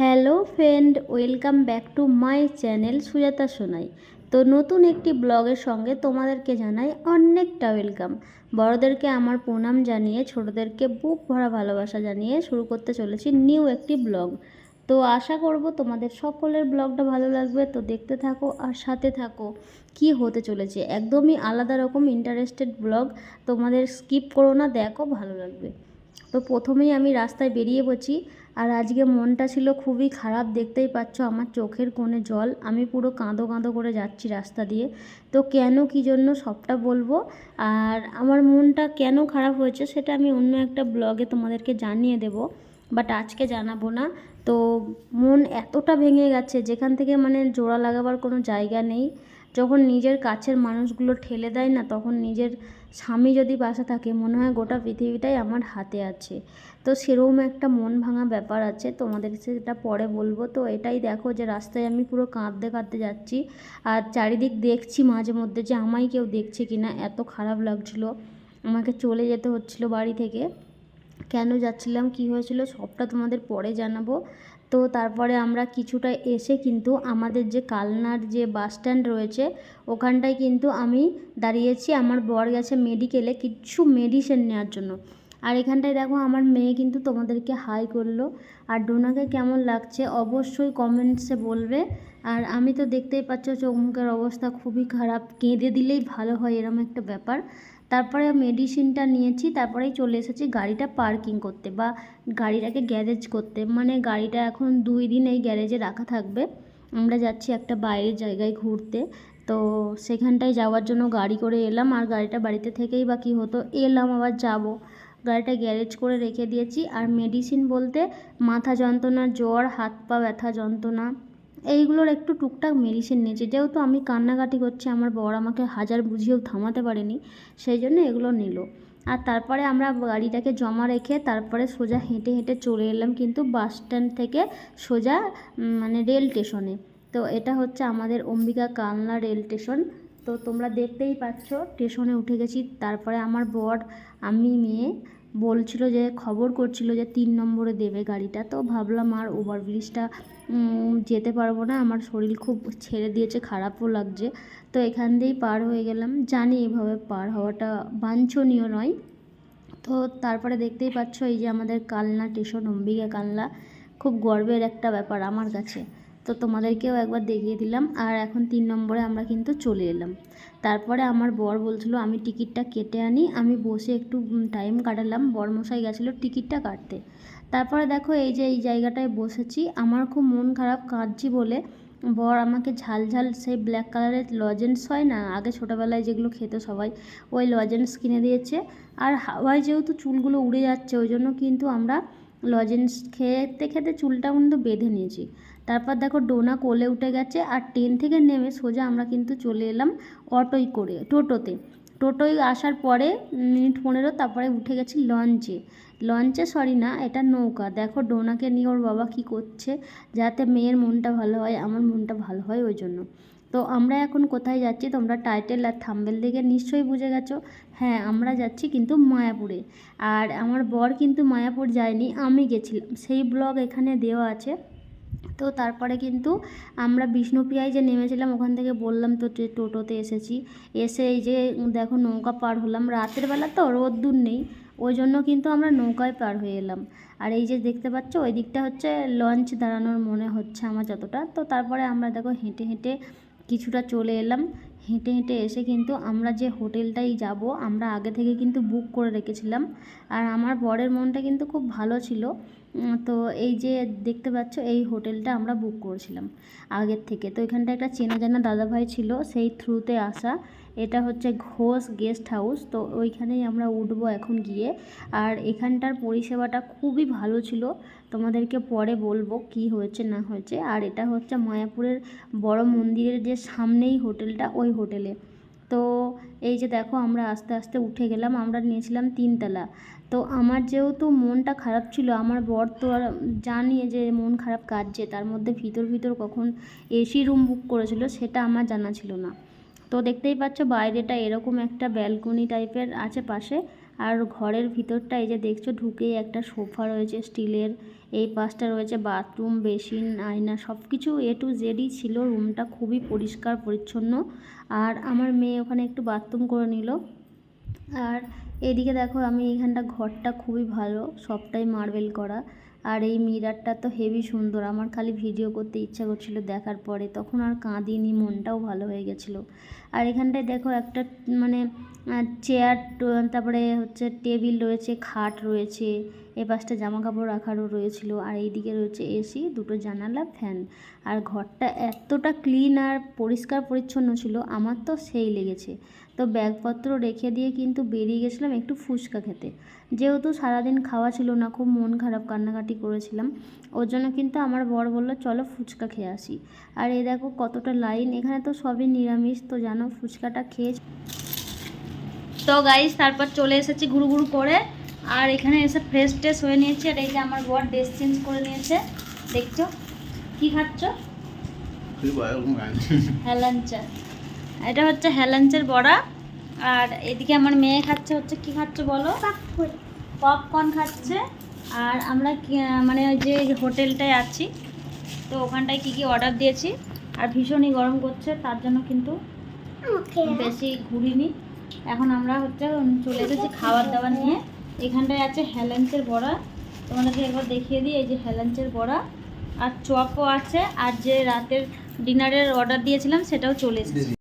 Hello friend, welcome back to my channel Sujata Sonai. তো নতুন একটি ব্লগের সঙ্গে তোমাদেরকে জানাই অনেকটা ওয়েলকাম। বড়োদেরকে আমার প্রণাম জানিয়ে ছোটোদেরকে বুক ভরা ভালোবাসা জানিয়ে শুরু করতে চলেছি নিউ একটি ব্লগ। তো আশা করব তোমাদের সকলের ব্লগটা ভালো লাগবে। তো দেখতে থাকো আর সাথে থাকো কি হতে চলেছে, একদমই আলাদা রকম ইন্টারেস্টেড ব্লগ। তোমাদের স্কিপ করো না, দেখো ভালো লাগবে। তো প্রথমেই আমি রাস্তায় বেরিয়ে পড়ছি। আর আজকে মনটা ছিল খুবই খারাপ, দেখতেই পাচ্ছ আমার চোখের কোণে জল, আমি পুরো কাঁদো কাঁদো করে যাচ্ছি রাস্তা দিয়ে। তো কেন কী জন্য সবটা বলবো। আর আমার মনটা কেন খারাপ হয়েছে সেটা আমি অন্য একটা ব্লগে তোমাদেরকে জানিয়ে দেব, বাট আজকে জানাবো না। তো মন এতটা ভেঙে গেছে যেখান থেকে মানে জোড়া লাগাবার কোনো জায়গা নেই। যখন নিজের কাছের মানুষগুলো ঠেলে দেয় না, তখন নিজের স্বামী যদি পাশে থাকে মনে হয় গোটা পৃথিবীটাই আমার হাতে আছে। তো সেরকম একটা মন ভাঙা ব্যাপার আছে, তোমাদের সেটা পরে বলবো। তো এটাই দেখো যে রাস্তায় আমি পুরো কাঁদতে কাঁদতে যাচ্ছি। আর চারিদিক দেখছি মাঝে মধ্যে যে আমায় কেউ দেখছে কিনা, এত খারাপ লাগছিলো। আমাকে চলে যেতে হচ্ছিলো বাড়ি থেকে। কেন যাচ্ছিলাম, কি হয়েছিল সবটা তোমাদের পরে জানাবো। তো তারপরে আমরা কিছুটা এসে কিন্তু আমাদের যে কালনার যে বাস স্ট্যান্ড রয়েছে ওখানটায় কিন্তু আমি দাঁড়িয়েছি। আমার বর গেছে মেডিকেলে কিছু মেডিসিন নেওয়ার জন্য। আর এখানটায় দেখো আমার মেয়ে কিন্তু তোমাদেরকে হাই করলো। আর ডোনাকে কেমন লাগছে অবশ্যই কমেন্টসে বলবে। আর আমি তো দেখতেই পাচ্ছ চোখ মুখের অবস্থা খুবই খারাপ, কেঁদে দিলেই ভালো হয় এরকম একটা ব্যাপার। তারপরে মেডিসিনটা নিয়েছি, তারপরেই চলে এসেছি গাড়িটা পার্কিং করতে বা গাড়িটাকে গ্যারেজ করতে। মানে গাড়িটা এখন 2 দিন এই গ্যারেজে রাখা থাকবে। আমরা যাচ্ছি একটা বাইরের জায়গায় ঘুরতে। তো সেখানটায় যাওয়ার জন্য গাড়ি করে এলাম। আর গাড়িটা বাড়িতে থেকেই বা কী হতো, এলাম আবার যাব। গাড়িটা গ্যারেজ করে রেখে দিয়েছি। আর মেডিসিন বলতে মাথা যন্ত্রণা, জ্বর, হাত পা ব্যথা যন্ত্রণা, এইগুলোর একটু টুকটাক মেডিসিন নিয়েছি। যেহেতু আমি কান্নাকাটি করছি, আমার বর আমাকে হাজার বুঝিয়েও থামাতে পারেনি, সেই জন্য এগুলো নিল। আর তারপরে আমরা গাড়িটাকে জমা রেখে তারপরে সোজা হেঁটে হেঁটে চলে এলাম কিন্তু বাস স্ট্যান্ড থেকে সোজা মানে রেল স্টেশনে। তো এটা হচ্ছে আমাদের অম্বিকা কালনা রেল স্টেশন। তো তোমরা দেখতেই পাচ্ছ স্টেশনে উঠে গেছি। তারপরে আমার বর, আমি, মেয়ে বলছিল যে খবর করছিল যে 3 নম্বরে দেবে গাড়িটা। তো ভাবলাম আর ওভারব্রিজটা যেতে পারবো না, আমার শরীর খুব ছেড়ে দিয়েছে, খারাপও লাগছে। তো এখান দিয়েই পার হয়ে গেলাম। জানি এভাবে পার হওয়াটা বাঞ্ছনীয় নয়। তো তারপরে দেখতেই পাচ্ছ এই যে আমাদের কালনা স্টেশন, অম্বিকা কালনা, খুব গর্বের একটা ব্যাপার আমার কাছে। তো তোমাদেরকেও একবার দেখিয়ে দিলাম। আর এখন 3 নম্বরে আমরা কিন্তু চলে এলাম। তারপরে আমার বর বলছিল আমি টিকিটটা কেটে আনি, আমি বসে একটু টাইম কাটালাম। বরমশাই গেছিলো টিকিটটা কাটতে। তারপরে দেখো এই যে এই জায়গাটায় বসেছি, আমার খুব মন খারাপ, কাঁদছি বলে বর আমাকে ঝাল ঝাল সেই ব্ল্যাক কালারের লজেন্স হয় না, আগে ছোটোবেলায় যেগুলো খেত সবাই, ওই লজেন্স কিনে দিয়েছে। আর হাওয়ায় যেহেতু চুলগুলো উড়ে যাচ্ছে ওই জন্য কিন্তু আমরা লজেন্স খেতে খেতে চুলটা কিন্তু বেঁধে নিয়েছি। তারপর দেখো ডোনা কোলে উঠে গেছে। আর ট্রেন থেকে নেমে সোজা আমরা কিন্তু চলে এলাম অটোয় করে, টোটোয় আসার পরে মিনিট 15 তারপরে উঠে গেছি লঞ্চে সরি না, এটা নৌকা। দেখো ডোনাকে নিয়ে ওর বাবা কি করছে, যাতে মেয়ের মনটা ভালো হয়, আমার মনটা ভালো হয় ওই জন্য। তো আমরা এখন কোথায় যাচ্ছি তোমরা টাইটেল আর থাম্বনেল দেখে নিশ্চয়ই বুঝে গেছো। হ্যাঁ, আমরা যাচ্ছি কিন্তু মায়াপুরে। আর আমার বর কিন্তু মায়াপুর যায়নি, আমি গেছিলাম, সেই ব্লগ এখানে দেওয়া আছে। তো তারপরে কিন্তু আমরা বিষ্ণুপ্রিয়ায় যে নেমেছিলাম ওখান থেকে বললাম তো টোটোতে এসেছি। এসে এই যে দেখো নৌকা পার হলাম, রাতের বেলা তো রোদ্দুর নেই, ওই জন্য কিন্তু আমরা নৌকায় পার হয়ে এলাম। আর এই যে দেখতে পাচ্ছ ওই দিকটা হচ্ছে লঞ্চ দাঁড়ানোর মনে হচ্ছে আমার যতটা। তো তারপরে আমরা দেখো হেঁটে হেঁটে কিছুটা চলে এলাম। হেঁটে হেঁটে এসে কিন্তু আমরা যে হোটেলটাই যাব আমরা আগে থেকে কিন্তু বুক করে রেখেছিলাম। আর আমার বরের মনটা কিন্তু খুব ভালো ছিল। তো এই যে দেখতে পাচ্ছ এই হোটেলটা আমরা বুক করেছিলাম আগের থেকে। তো এখানটা একটা চেনা জানা দাদাভাই ছিল, সেই থ্রুতে আসা। এটা হচ্ছে ঘোষ গেস্ট হাউস। তো ওইখানেই আমরা উঠবো এখন গিয়ে। আর এখানটার পরিষেবাটা খুবই ভালো ছিল, তোমাদেরকে পরে বলবো কি হয়েছে না হয়েছে। আর এটা হচ্ছে মায়াপুরের বড় মন্দিরের যে সামনেই হোটেলটা, ওই হোটেলে। তো এই যে দেখো আমরা আস্তে আস্তে উঠে গেলাম, আমরা নিয়েছিলাম 3 তলা। তো আমার যেহেতু মনটা খারাপ ছিল, আমার বর তো আর জানি যে মন খারাপ কাটছে, তার মধ্যে ভিতর কখন এসি রুম বুক করেছিল সেটা আমার জানা ছিল না। তো দেখতেই পাচ্ছ বাইরেটা এরকম একটা ব্যালকনি টাইপের আছে পাশে। আর ঘরের ভিতরটা এই যে দেখছো ঢুকেই একটা সোফা রয়েছে স্টিলের, এই পাশটা রয়েছে বাথরুম, বেসিন, আয়না, সব কিছু এ টু জেডই ছিল। রুমটা খুবই পরিষ্কার পরিচ্ছন্ন। আর আমার মেয়ে ওখানে একটু বাথরুম করে নিল। আর এদিকে দেখো আমি এইখানটা ঘরটা খুবই ভালো, সবটাই মার্বেল করা। আর এই মিরারটা তো হেভি সুন্দর, আমার খালি ভিডিও করতে ইচ্ছা করছিল দেখার পরে, তখন আর কাঁদিনি, মনটাও ভালো হয়ে গেছিলো। আর এখানটায় দেখো একটা মানে চেয়ার, তারপরে হচ্ছে টেবিল রয়েছে, খাট রয়েছে, এ পাশটা জামা কাপড় রাখারও রয়েছিল। আর এইদিকে রয়েছে এসি, দুটো জানালা, ফ্যান। আর ঘরটা এতটা ক্লিন আর পরিষ্কার পরিচ্ছন্ন ছিল, আমার তো সেই লেগেছে। তো ব্যাগপত্র রেখে দিয়ে কিন্তু বেরিয়ে গেছিলাম একটু ফুচকা খেতে, যেহেতু সারাদিন খাওয়া ছিল না, খুব মন খারাপ, কান্নাকাটি করেছিলাম। ওর জন্য কিন্তু আমার বর বললো চলো ফুচকা খেয়ে আসি। আর এই দেখো কতটা লাইন, এখানে তো সবই নিরামিষ, তো জানো ফুচকাটা খেয়ে। তো গাইস তারপর চলে এসেছি ঘুরু ঘুরু করে, আর এখানে এসে ফ্রেশ ট্রেশ হয়ে নিয়েছি। আর এই যে আমার বর ড্রেস চেঞ্জ করে নিয়েছে, দেখছো। কি খাচ্ছ? হেলাঞ্চা, এটা হচ্ছে হেলাঞ্চের বড়া। আর এদিকে আমার মেয়ে খাচ্ছে হচ্ছে, কি খাচ্ছে বলো? পপকর্ন খাচ্ছে। আর আমরা মানে ওই যে হোটেলটায় আছি, তো ওখানটায় কি অর্ডার দিয়েছি। আর ভীষণই গরম করছে, তার জন্য কিন্তু বেশি ঘুরিনি। এখন আমরা হচ্ছে চলে এসেছি খাবার দাবার নিয়ে। এখানটায় আছে হেলাঞ্চের বড়া, তোমাদেরকে একবার দেখিয়ে দিই। এই যে হেলাঞ্চের বড়া আর চপও আছে। আর যে রাতের ডিনারের অর্ডার দিয়েছিলাম সেটাও চলে এসেছে।